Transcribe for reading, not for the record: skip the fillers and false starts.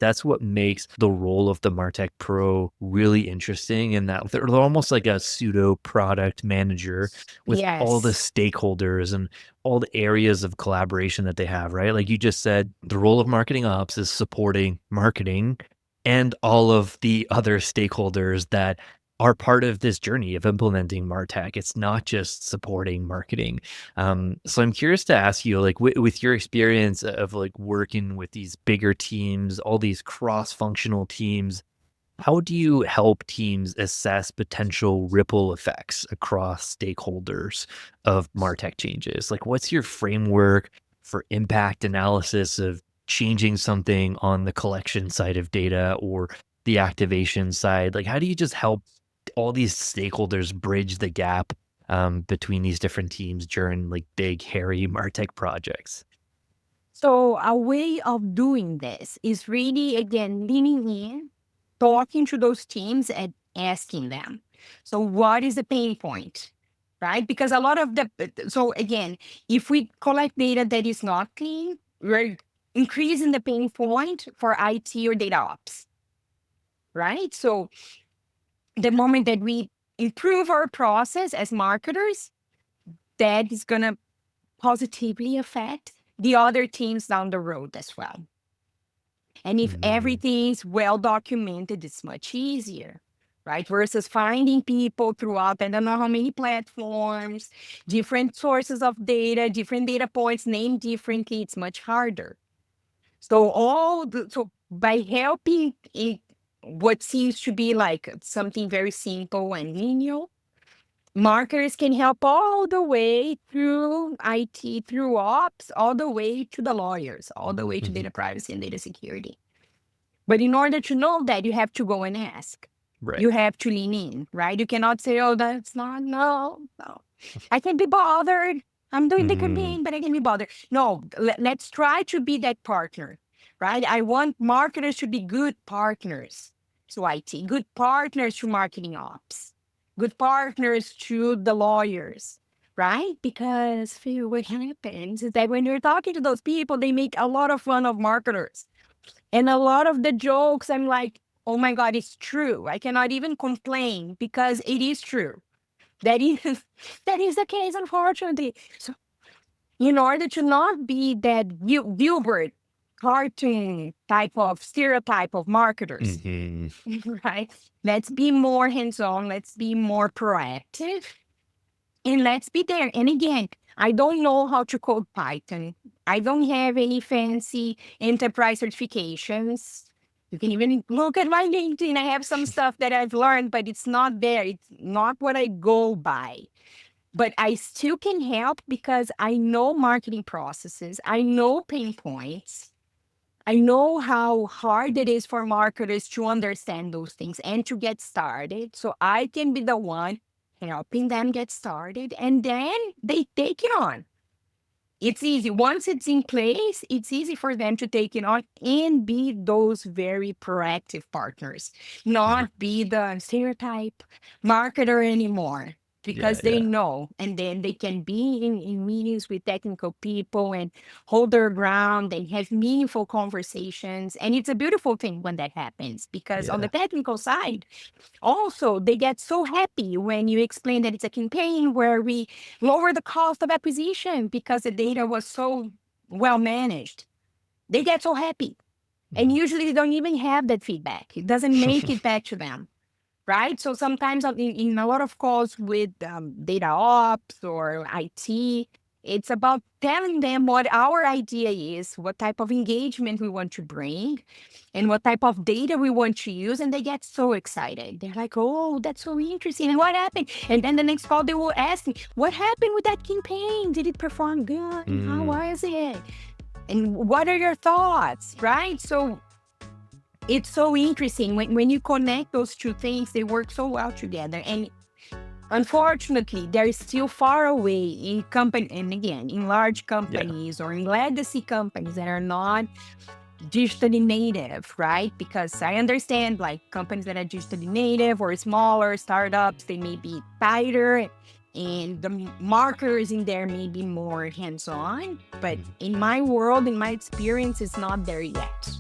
that's what makes the role of the MarTech Pro really interesting, in that they're almost like a pseudo product manager with all the Yes. stakeholders and all the areas of collaboration that they have, right? Like you just said, the role of marketing ops is supporting marketing and all of the other stakeholders that are part of this journey of implementing MarTech. It's not just supporting marketing. So I'm curious to ask you, like, with your experience of like working with these bigger teams, all these cross-functional teams, how do you help teams assess potential ripple effects across stakeholders of MarTech changes? Like, what's your framework for impact analysis of changing something on the collection side of data or the activation side? Like, how do you just help all these stakeholders bridge the gap between these different teams during like big, hairy MarTech projects? So a way of doing this is really, again, leaning in, talking to those teams and asking them. So what is the pain point? Right? Because a lot of so again, if we collect data that is not clean, we're increasing the pain point for IT or data ops, right? So the moment that we improve our process as marketers, that is going to positively affect the other teams down the road as well. And if Mhm. everything's well documented, it's much easier, right? Versus finding people throughout, I don't know how many platforms, different sources of data, different data points named differently, it's much harder. So by helping it, what seems to be like something very simple and linear, marketers can help all the way through IT, through ops, all the way to the lawyers, all the way to Mhm. data privacy and data security. But in order to know that, you have to go and ask. Right. You have to lean in, right? You cannot say, oh, that's not, no, no. I can be bothered. I'm doing the Mhm. campaign, but I can be bothered. No, let's try to be that partner, right? I want marketers to be good partners to IT, good partners to marketing ops, good partners to the lawyers, right? Because Phil, what happens is that when you're talking to those people, they make a lot of fun of marketers. And a lot of the jokes, I'm like, oh my God, it's true. I cannot even complain because it is true. That is that is the case, unfortunately. So in order to not be that Gilbert cartoon type of stereotype of marketers, Mhm. right? Let's be more hands-on, let's be more proactive, and let's be there. And again, I don't know how to code Python. I don't have any fancy enterprise certifications. You can even look at my LinkedIn. I have some stuff that I've learned, but it's not there. It's not what I go by. But I still can help because I know marketing processes. I know pain points. I know how hard it is for marketers to understand those things and to get started. So I can be the one helping them get started and then they take it on. It's easy. Once it's in place, it's easy for them to take it on and be those very proactive partners, Mhm. not be the stereotype marketer anymore Yeah, because they yeah. know. And then they can be in meetings with technical people and hold their ground and have meaningful conversations. And it's a beautiful thing when that happens because on the Yeah. technical side, also, they get so happy when you explain that it's a campaign where we lower the cost of acquisition because the data was so well managed. They get so happy. And Mhm. usually they don't even have that feedback. It doesn't make it back to them. Right. So sometimes in a lot of calls with data ops or IT, it's about telling them what our idea is, what type of engagement we want to bring, and what type of data we want to use. And they get so excited. They're like, oh, that's so interesting. And what happened? And then the next call, they will ask me, what happened with that campaign? Did it perform good? How Mm. was it? And what are your thoughts? Right. So it's so interesting when you connect those two things, they work so well together. And unfortunately, they're still far away in company, and again, in large Yeah. companies or in legacy companies that are not digitally native, right? Because I understand like companies that are digitally native or smaller startups, they may be tighter and the marketers in there may be more hands-on. But Mhm. in my world, in my experience, it's not there yet.